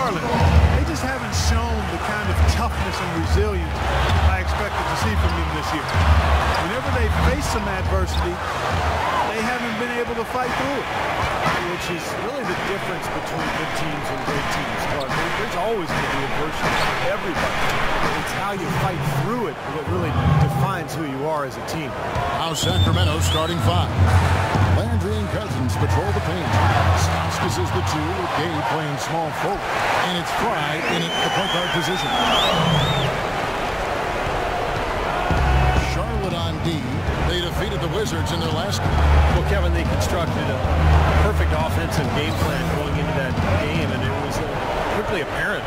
Charlotte, they just haven't shown the kind of toughness and resilience I expected to see from them this year. Whenever they face some adversity, they haven't been able to fight through it. Which is really the difference between good teams and great teams. There's always going to be adversity for everybody. It's how you fight through it that really defines who you are as a team. Now Sacramento starting 5. Landry and Cousins patrol the paint. Stauskas is the 2 with Gay playing small forward. And it's Fry in at the point guard position. Charlotte on D. They defeated the Wizards in their last game. Well, Kevin, they constructed a perfect offensive game plan going into that game, and it was quickly apparent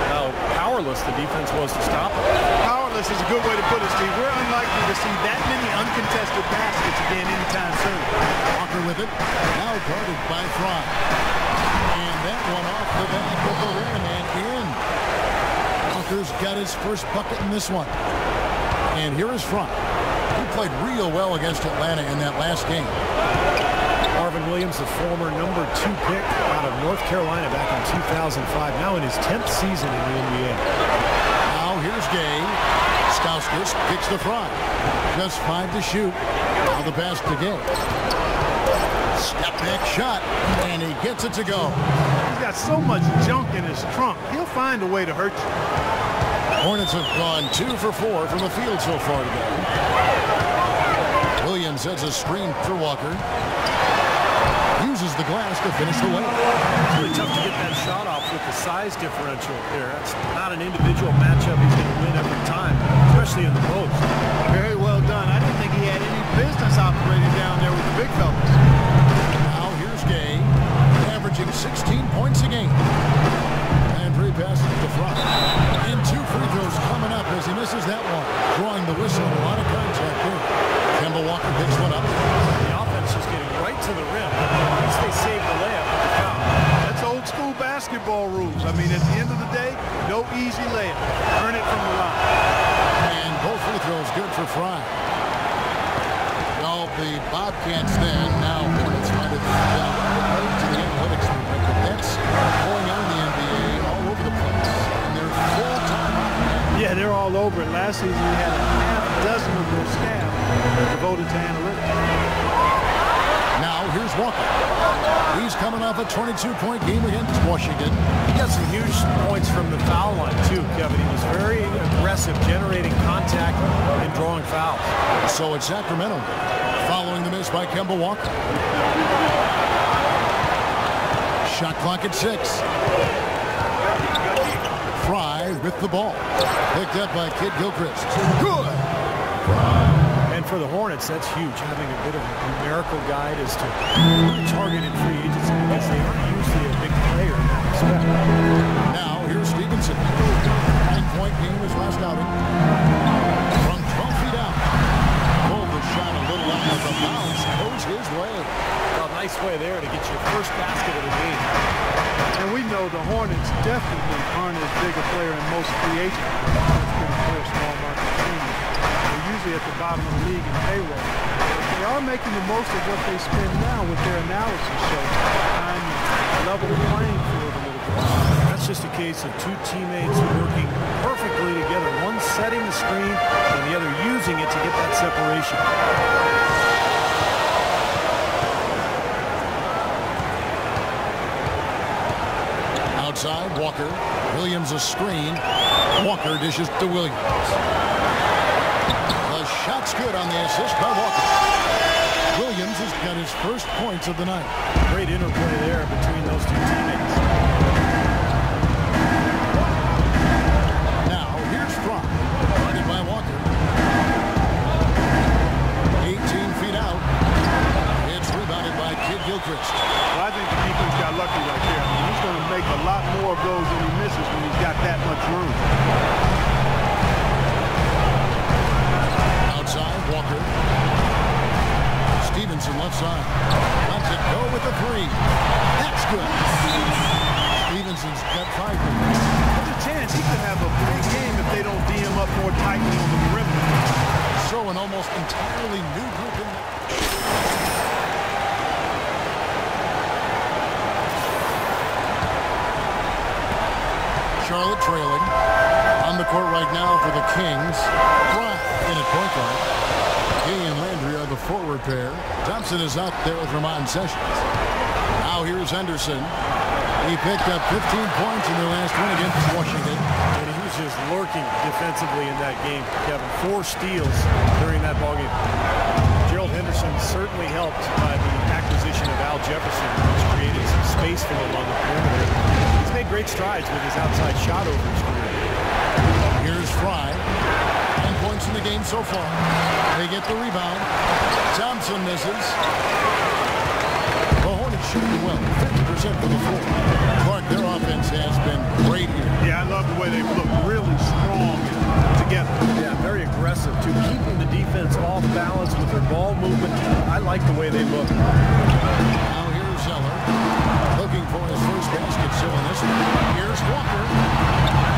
how powerless the defense was to stop it. Powerless is a good way to put it, Steve. We're unlikely to see that many uncontested baskets again anytime soon. Walker with it. Now guarded by Fry. And that one off the back of the rim and in. Walker's got his first bucket in this one. And here is Fry. He played real well against Atlanta in that last game. Marvin Williams, the former number 2 pick out of North Carolina back in 2005, now in his 10th season in the NBA. Now here's Gay. Stauskas kicks to Fry. Just 5 to shoot. Now the pass to Gay. Step back shot, and he gets it to go. He's got so much junk in his trunk. He'll find a way to hurt you. Hornets have gone 2 for 4 from the field so far today. Williams sets a screen for Walker. Uses the glass to finish the way. It's really tough to get that shot off with the size differential there. That's not an individual matchup he's going to win every time, especially in the post. Very well done. I didn't think he had any business operating down there with the big fellas. Now here's Gay, averaging 16 points a game. And Landry passes to Fry. And 2 free throws coming up as he misses that one. Drawing the whistle. A lot of contact there. Kemba Walker picks one up. The offense is getting right to the rim. At least they save the layup with the foul. That's old school basketball rules. I mean, at the end of the day, no easy layup. Earn it from the line. And both free throws good for Fry. Well, the Bobcats then now Hornets find it down to the analytics movement. But that's going on in the NBA all over the place. And they're full-time on it. Yeah, they're all over it. Last season, we had a half dozen of their staff devoted to analytics. Now, here's Walker. He's coming off a 22-point game against Washington. He got some huge points from the foul line, too, Kevin. He was very aggressive, generating contact and drawing fouls. So it's Sacramento following the miss by Kemba Walker. Shot clock at 6. Fry with the ball. Picked up by Kid Gilchrist. Good. And for the Hornets, that's huge, having a bit of a numerical guide as to targeted free agency, because they aren't usually a big player in that respect. Now, here's Stevenson. 9-point game his last outing. From 12 feet out. Pulled the shot a little out of the bounce. Goes his way. Well, nice way there to get your first basket of the game. And we know the Hornets definitely aren't as big a player in most free agent for small market teams. They're usually at the bottom of the league in payroll. But they are making the most of what they spend now with their analysis show, trying to level the playing field a little bit. That's just a case of 2 teammates working perfectly together, one setting the screen and the other using it to get that separation. Outside, Walker. Williams a screen. Walker dishes to Williams. The shot's good on the assist by Walker. Williams has got his first points of the night. Great interplay there between those 2 teammates. Now, here's Fry. Guarded by Walker. 18 feet out. It's rebounded by Kid Gilchrist. Well, I think the defense got lucky right there. I mean, he's going to make a lot more of those than he misses when he's got that much room. Outside, Walker. Stevenson left side. Lets it go with the 3. That's good. Stevenson's got 5 minutes. There's a chance he could have a big game if they don't D him up more tightly on the perimeter. So an almost entirely new group in there. Charlotte trailing. On the court right now for the Kings. Fry in at point guard. He and Landry are the forward pair. Thompson is out there with Ramon Sessions. Now here's Henderson. He picked up 15 points in their last win against Washington. And he was just lurking defensively in that game, Kevin. 4 steals during that ballgame. Gerald Henderson certainly helped by the acquisition of Al Jefferson, which created some space for him on the perimeter. He's made great strides with his outside shot over his career. Here's Fry. 10 points in the game so far. They get the rebound. Thompson misses. The Hornets shooting well. 50% from the floor. Clark, their offense has been great here. Yeah, I love the way they look really strong together. Yeah, very aggressive, too. Keeping the defense off balance with their ball movement. I like the way they look. Now here's Zeller. Looking for his first basket still in this one. Here's Walker.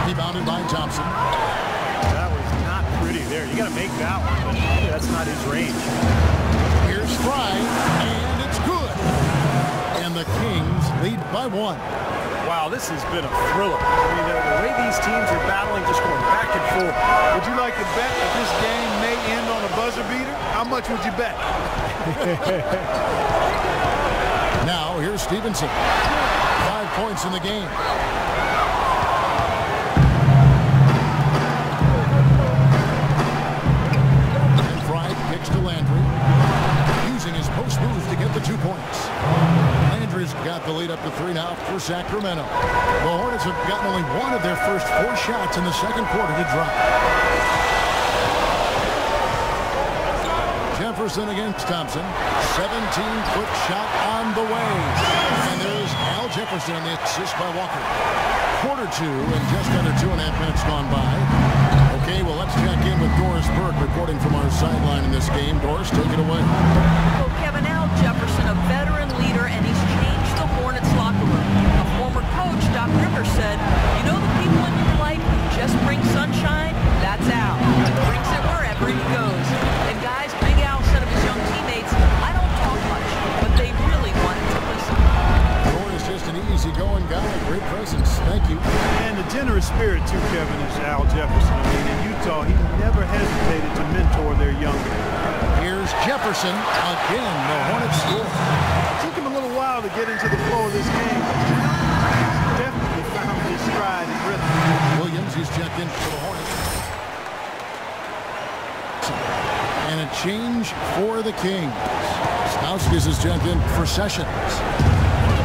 Rebounded by Thompson. That was not pretty there. You got to make that one, but that's not his range. Here's Fry, and it's good. And the Kings lead by 1. Wow, this has been a thriller. I mean, the way these teams are battling, just going back and forth. Would you like to bet that this game may end on a buzzer beater? How much would you bet? Now, here's Stevenson. 5 points in the game. And Fry kicks to Landry. Using his post move to get the 2 points. Landry's got the lead up to 3 now for Sacramento. The Hornets have gotten only one of their first 4 shots in the second quarter to drop. Jefferson against Thompson. 17-foot shot on the way. And there's Al Jefferson on the assist by Walker. Quarter 2 and just under 2.5 minutes gone by. Okay, well, let's check in with Doris Burke reporting from our sideline in this game. Doris, take it away. Well, Kevin, Al Jefferson, a veteran leader, and he's changed the Hornets locker room. A former coach, Doc Rivers, said, you know the people in your life who just bring sunshine? That's Al. He brings it wherever he goes. And guys, Big Al said of his young teammates, I don't talk much, but they really wanted to listen. Doris, just an easy-going guy. Great presence. Thank you. And the generous spirit, too, Kevin, is Al Jefferson. I mean, in Utah, he never hesitated to mentor their younger. Here's Jefferson. Again, the Hornets score. It took him a little while to get into the flow of this game. He's definitely found his stride and rhythm. Williams, he's checked in for the Hornets. And a change for the Kings. Stauskas is checked in for Sessions.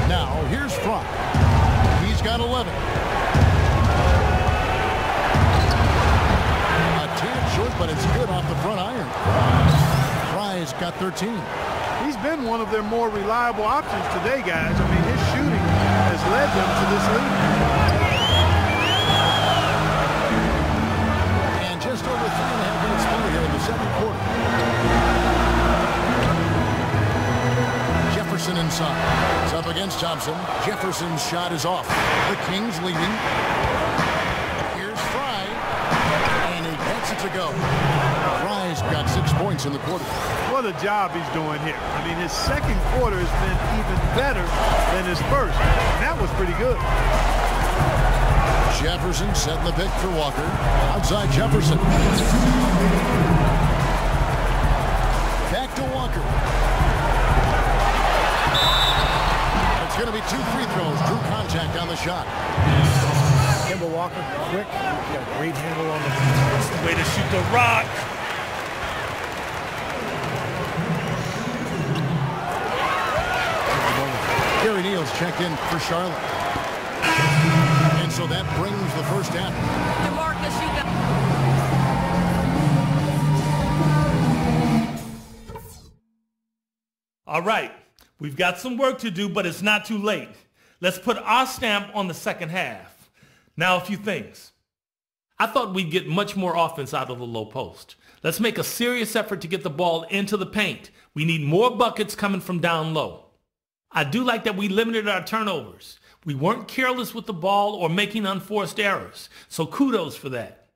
Now, here's Fry. He's got 11. A tad short, but it's good off the front iron. Fry's got 13. He's been one of their more reliable options today, guys. I mean, his shooting has led them to this lead. And just over 3.5 minutes played here in the second quarter. Jefferson inside. It's up against Thompson. Jefferson's shot is off. The Kings leading. Here's Fry. And he gets it to go. Fry's got 6 points in the quarter. What a job he's doing here. I mean, his second quarter has been even better than his first. And that was pretty good. Jefferson setting the pick for Walker. Outside Jefferson. Back to Walker. It's going to be 2 free throws. Drew contact on the shot. Kemba Walker, quick. He's got a great handle on the Way to shoot the rock. Gary Neal's checked in for Charlotte. And so that brings the first half. DeMarcus, you got... All right, we've got some work to do, but it's not too late. Let's put our stamp on the second half. Now, a few things. I thought we'd get much more offense out of the low post. Let's make a serious effort to get the ball into the paint. We need more buckets coming from down low. I do like that we limited our turnovers. We weren't careless with the ball or making unforced errors, so kudos for that.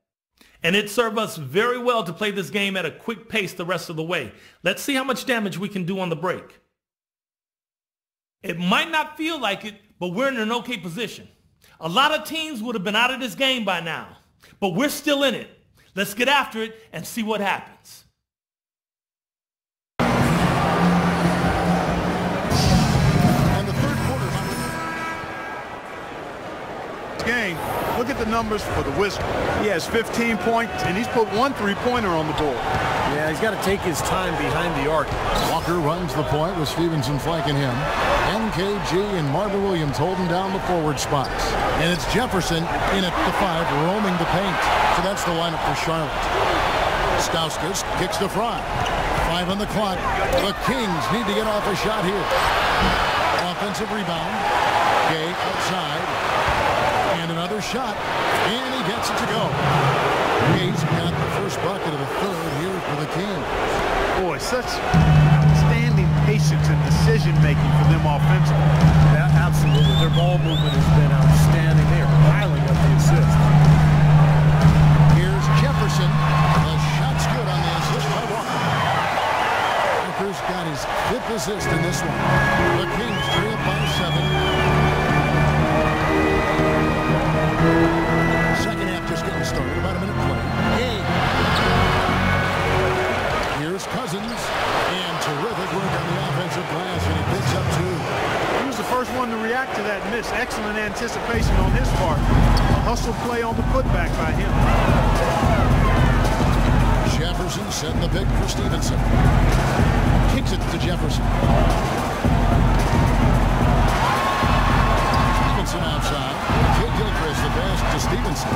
And it served us very well to play this game at a quick pace the rest of the way. Let's see how much damage we can do on the break. It might not feel like it, but we're in an okay position. A lot of teams would have been out of this game by now, but we're still in it. Let's get after it and see what happens. And the third quarter. Game. Look at the numbers for the Wizard. He has 15 points, and he's put 1 3-pointer on the board. Yeah, he's got to take his time behind the arc. Walker runs the point with Stevenson flanking him. NKG and Marvin Williams holding down the forward spots. And it's Jefferson in at the 5, roaming the paint. So that's the lineup for Charlotte. Stauskas kicks to Fry. 5 on the clock. The Kings need to get off a shot here. Offensive rebound. Gay outside. And another shot. And he gets it to go. Gay's got the first bucket of the third here for the Kings. Boy, such outstanding patience and decision-making for them offensively. Yeah, absolutely. Their ball movement has been outstanding. They are piling up the assists. Here's Jefferson. The shot's good on the assist by Walker. Walker's got his 5th assist in this one. The Kings trail by 7. Second half just getting started. About a minute play. Hey. Here's Cousins. And terrific work on the offensive glass. And he picks up 2. He was the first one to react to that miss. Excellent anticipation on his part. A hustle play on the putback by him. Jefferson setting the pick for Stevenson. Kicks it to Jefferson. Stevenson outside. Kid Gilchrist the pass to Stevenson.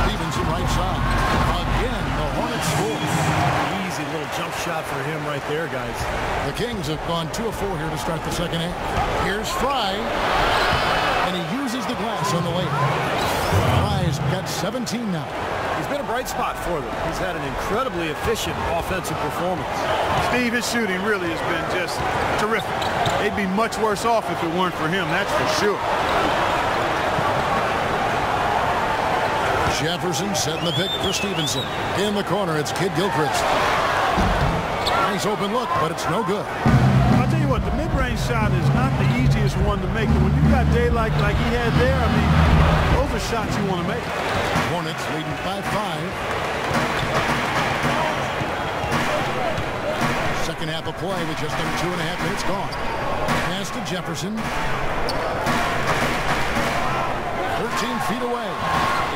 Stevenson right side. Again, the Hornets score. Easy little jump shot for him right there, guys. The Kings have gone 2 of 4 here to start the second half. Here's Fry. And he uses the glass on the layup. Fry's got 17 now. He's been a bright spot for them. He's had an incredibly efficient offensive performance. Steve, his shooting really has been just terrific. They'd be much worse off if it weren't for him, that's for sure. Jefferson setting the pick for Stevenson. In the corner, it's Kid Gilchrist. Nice open look, but it's no good. I'll tell you what, the mid-range shot is not the easiest one to make. And when you've got daylight like he had there, I mean, those are shots you want to make. Hornets leading by 5. Second half of play with just under 2.5 minutes gone. Pass to Jefferson. 13 feet away.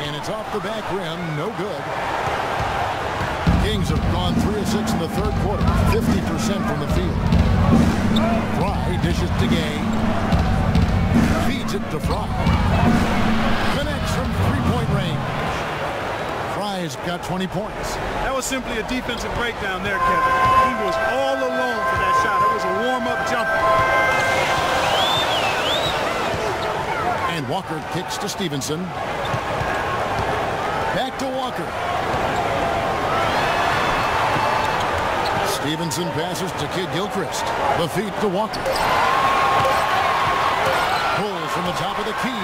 And it's off the back rim. No good. Kings have gone 3 of 6 in the third quarter. 50% from the field. Fry dishes to Gay. Feeds it to Fry. Connects from 3-point range. Fry's got 20 points. That was simply a defensive breakdown there, Kevin. He was all alone for that shot. It was a warm-up jumper. And Walker kicks to Stevenson. Back to Walker. Stevenson passes to Kid Gilchrist. The feet to Walker. Pulls from the top of the key.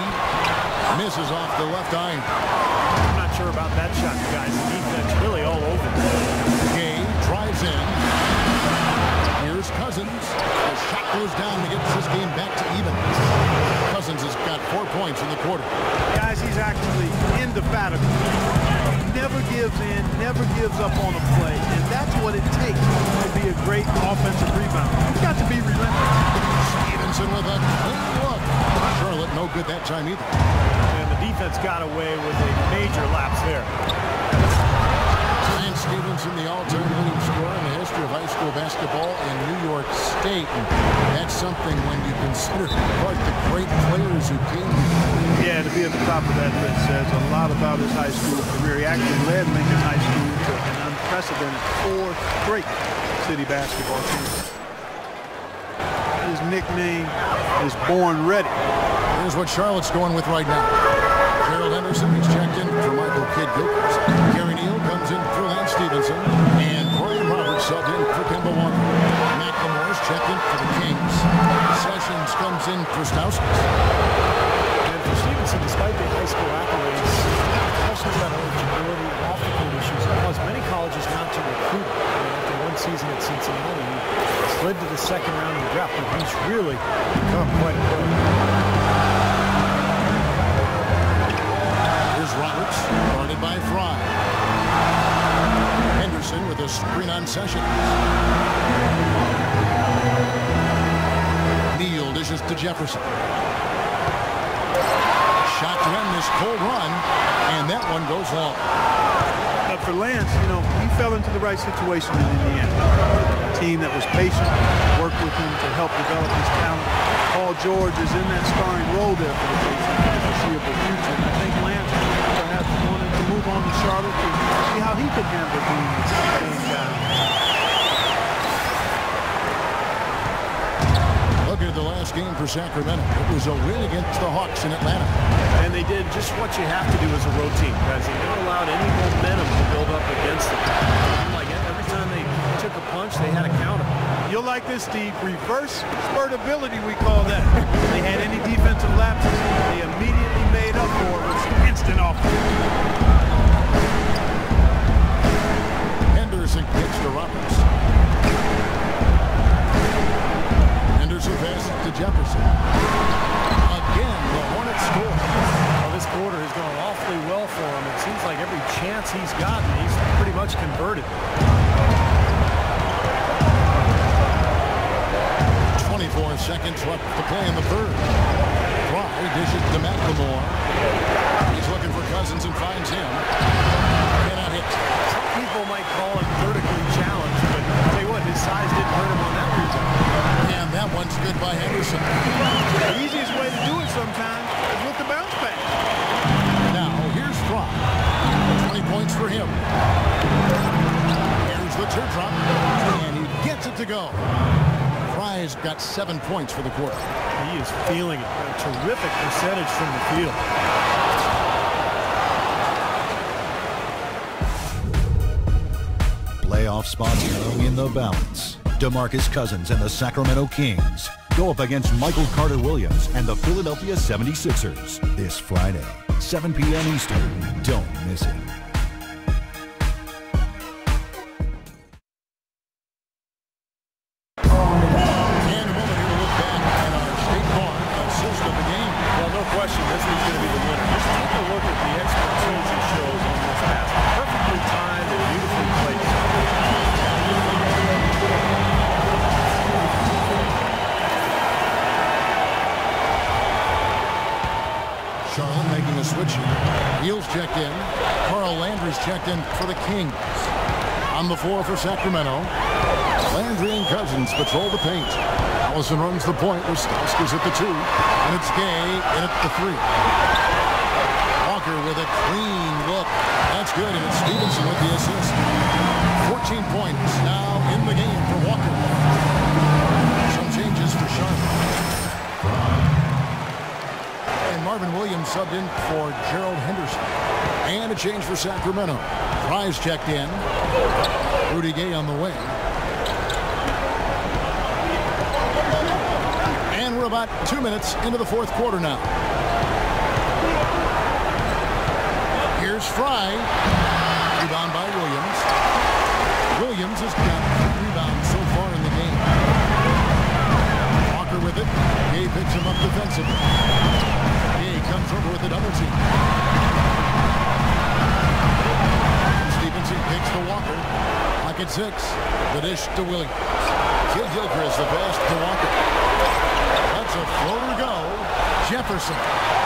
Misses off the left iron. I'm not sure about that shot, guys. The defense really all over. Gay drives in. Here's Cousins. The shot goes down and gets this game back to even. Cousins has got 4 points in the quarter. Guys, he's actually indefatigable. He never gives in, never gives up on a play, and that's what it takes to be a great offensive rebounder. You've got to be relentless. Stevenson with a clean look. Charlotte no good that time either. And the defense got away with a major lapse there. And Stevenson, the all-time leading scorer in the history of high school basketball in New York State. And that's something when you consider what the great players who came here. Yeah, to be at the top of that list says a lot about his high school career. He actually led Lincoln High School to an unprecedented 4 straight city basketball teams. His nickname is Born Ready. Here's what Charlotte's going with right now. Gerald Henderson is checked in for Michael Kidd Gilchrist. Gary Neal comes in for Lance Stevenson. And Corey Roberts subbed in for Kemba Walker. McLemore's checked in for the Kings. Sessions comes in for Stauskas. And for Stevenson, despite the high school accolades, questions about eligibility and off-the-court issues cause many colleges not to recruit him. After 1 one season at Cincinnati. He slid to the second round of the draft, but he's really become quite a pro. Here's Roberts, guarded by Fry. Henderson with a screen on Sessions. Neal dishes to Jefferson. Shot to end this cold run, and that one goes long. But for Lance, you know, he fell into the right situation in Indiana. A team that was patient, worked with him to help develop his talent. Paul George is in that starring role there for the Pacers for the foreseeable future. And I think Lance perhaps wanted to move on to Charlotte to see how he could handle being the same guy. Look at the last game for Sacramento. It was a win against the Hawks in Atlanta. And they did just what you have to do as a road team, guys. They never allowed any momentum to build up against them. Like every time they took a punch, they had a counter. You'll like this, Steve. Reverse spurtability, we call that. If they had any defensive lapses, they immediately made up for it with some instant offense. Henderson kicks to Roberts. Henderson passes to Jefferson. Again, the Hornets score. Well, this quarter has gone awfully well for him. It seems like every chance he's gotten, he's pretty much converted. 24 seconds left to play in the third. Fry dishes to McLemore. He's looking for Cousins and finds him. Cannot hit. Some people might call him vertically challenged, but I'll tell you what, his size didn't hurt him on that rebound. And that one's good by Henderson. The easiest way to do it sometimes is with the bounce back. Now, here's Fry. 20 points for him. Here's the teardrop. And he gets it to go. Fry's got 7 points for the quarter. He is feeling it. A terrific percentage from the field. Playoff spots hung in the balance. DeMarcus Cousins and the Sacramento Kings go up against Michael Carter-Williams and the Philadelphia 76ers this Friday, 7 p.m. Eastern. Don't miss it. Question, this one's going to be the winner. Just take a look at the expertise he shows on this pass. Perfectly timed and beautifully placed. Charlotte making a switch here. Neal's checked in. Carl Landry's checked in for the Kings. On the floor for Sacramento. Landry and Cousins patrol the paint. Allison runs the point with Stauskas at the 2. And it's Gay in at the 3. Walker with a clean look. That's good. And it's Stevenson with the assist. 14 points now in the game for Walker. Some changes for Charlotte. And Marvin Williams subbed in for Gerald Henderson. And a change for Sacramento. Fry's checked in. Rudy Gay on the wing. And we're about 2 minutes into the fourth quarter now. Here's Fry. Rebound by Williams. Williams has got 2 rebounds so far in the game. Walker with it. Gay picks him up defensively. Gay comes over with a double team. Stevenson picks to Walker. Pocket 6. The dish to Williams. Kid Gilchrist the pass to Walker. That's a floater go. Jefferson.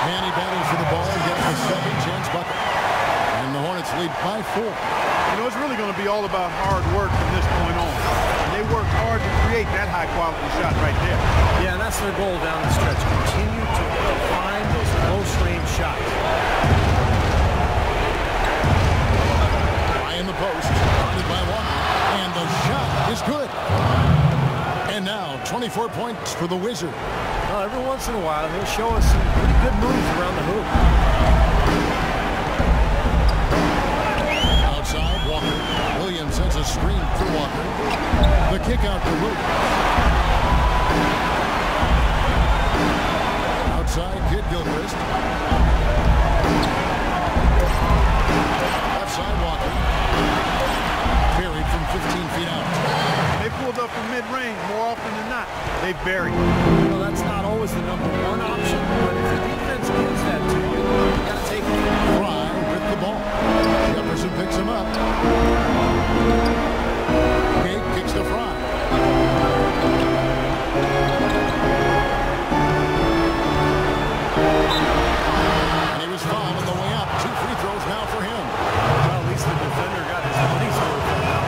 And he battles for the ball and gets the second chance bucket. And the Hornets lead by 4. You know, it's really going to be all about hard work from this point on. And they work hard to create that high-quality shot right there. Yeah, and that's their goal down the stretch. Continue to find those close-range shots. High in the post. Guarded by Walker. And the shot is good. And now 24 points for the Wizard. Well, every once in a while, he'll show us some pretty good moves around the hoop. Outside, Walker. Williams sends a screen for Walker. The kick out to Root. Outside, Kid Gilchrist. Left side, Walker. Buried from 15 feet out. themselves from mid-range more often than not. They bury it. Well, that's not always the number one option, but if the defense gives that to you, you got to take it. Fry with the ball. Jefferson picks him up. Big kicks to Fry. And he was fouled on the way up. 2 free throws now for him. Well, at least the defender got his money's worth on that.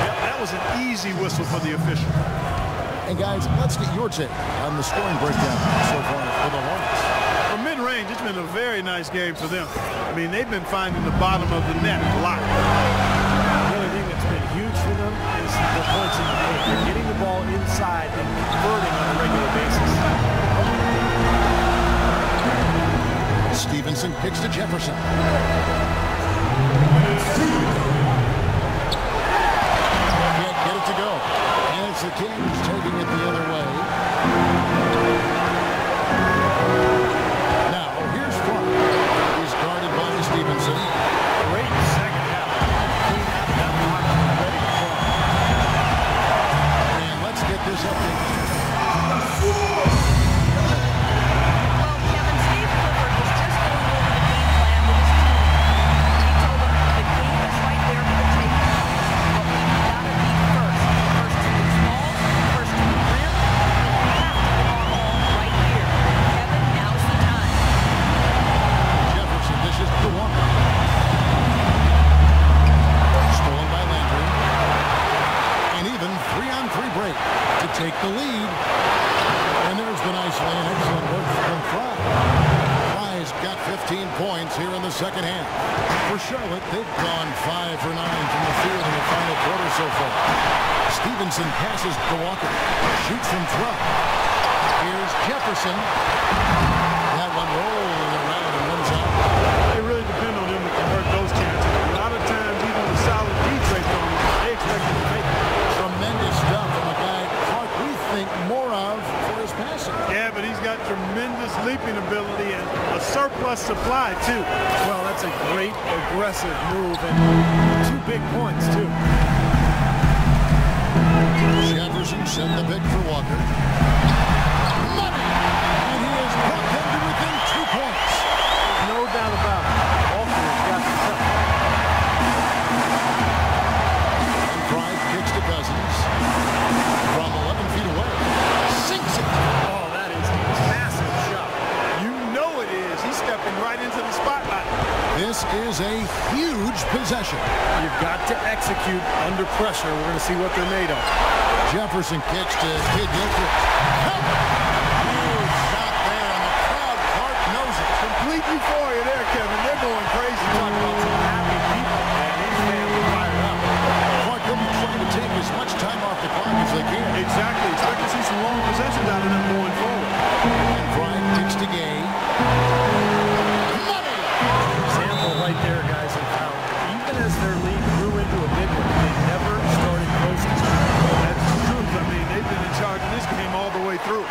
Yep, that was an easy whistle for the official. And guys, let's get your take on the scoring breakdown so far for the Hornets. From mid-range, it's been a very nice game for them. I mean, they've been finding the bottom of the net a lot. The only thing that's been huge for them is the points in the paint. They're getting the ball inside and converting on a regular basis. Stevenson kicks to Jefferson. Can't get it to go. And it's the Kings taking it the other way. Now, here's Clark. He's guarded by Stevenson. Great second half. Clean out that block, ready to play. And let's get this update. Well, Kevin, Steve Clifford was just going over the game plan with his team. He told them the game is right there for the taking. But we've got to beat first. First to the smalls, first to the rim. We have to go on home right here. Kevin, now's the time. Jefferson dishes to Walker. Stolen by Landry. And even 3-on-3 break to take the lead. And there's the nice lane. Excellent work from Fry. Fry's got 15 points here in the second half. For Charlotte, they've gone 5 for 9 from the field in the final quarter so far. Stevenson passes to Walker. Shoots from 12. Here's Jefferson. That one rolling around and runs out. They really depend on them to convert those chances. A lot of times, even with solid defense on them, they expect them to make it. Tremendous stuff from a guy Clark we think more of for his passing. Yeah, but he's got tremendous leaping ability and a surplus supply, too. Well, that's a great aggressive move and 2 big points, too. Jefferson sent the pick for Walker. Money! And he has brought them to within 2 points. No doubt about it. Walker's got the touch. And Pride kicks to Cousins. From 11 feet away. Sinks it. Oh, that is a massive shot. You know it is. He's stepping right into the spotlight. This is a huge possession. You've got to execute under pressure. We're going to see what they're made of. Jefferson kicks to Kid Gilchrist. Huge shot there, and the crowd, Clark knows it. Complete euphoria there, Kevin. They're going crazy. Talk about some happy people, and these fans are fired up. Clark will be trying to take as much time off the clock as they can. Exactly. Expect to see some long possessions out of them going forward. And Bryant kicks to Gay. Money! Example right there, guys, of how even as their lead grew into a big one, they never started close to each other. That's the truth. I mean, they've been in charge of this game all the way through.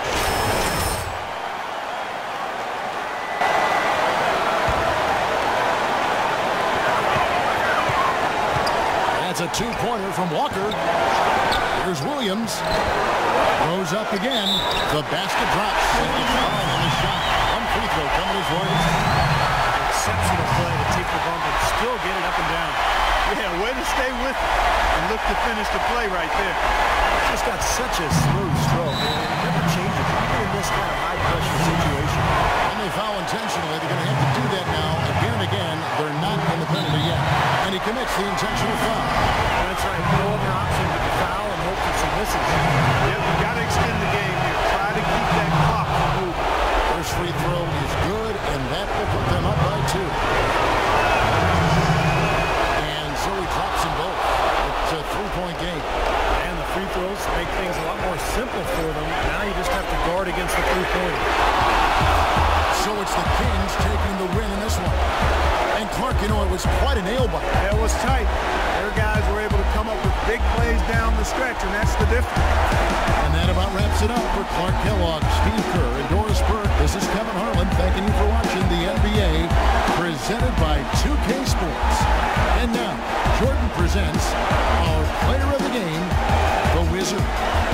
That's a 2-pointer from Walker. Here's Williams. Throws up again. The basket drops. And the foul on the shot. One free throw coming his way. Exceptional play to take the bump and still get it up and down. Yeah, way to stay with it and look to finish the play right there. Just got such a smooth stroke. It never changes, even in this kind of high-pressure situation. And they foul intentionally. They're going to have to do that now again and again. They're not in the penalty yet. And he commits the intentional foul. That's right. No other option but to foul and hope for some misses. Yeah, we got to extend the game here. Try to keep that clock moving. First free throw is good, and that will put them up by 2. And so he drops them both. It's a 3-point game. And the free throws make things a lot more simple for them. Now you just have to guard against the three-pointer. So it's the Kings taking the win in this one. And Clark, you know, it was quite a nail-biter. Yeah, it was tight. Their guys were able to come up with big plays down the stretch, and that's the difference. And that about wraps it up for Clark Kellogg, Steve Kerr, and Doris Burke. This is Kevin Harlan thanking you for watching the NBA, presented by 2K Sports. And now, Jordan presents our player of the game, the Wizard. game.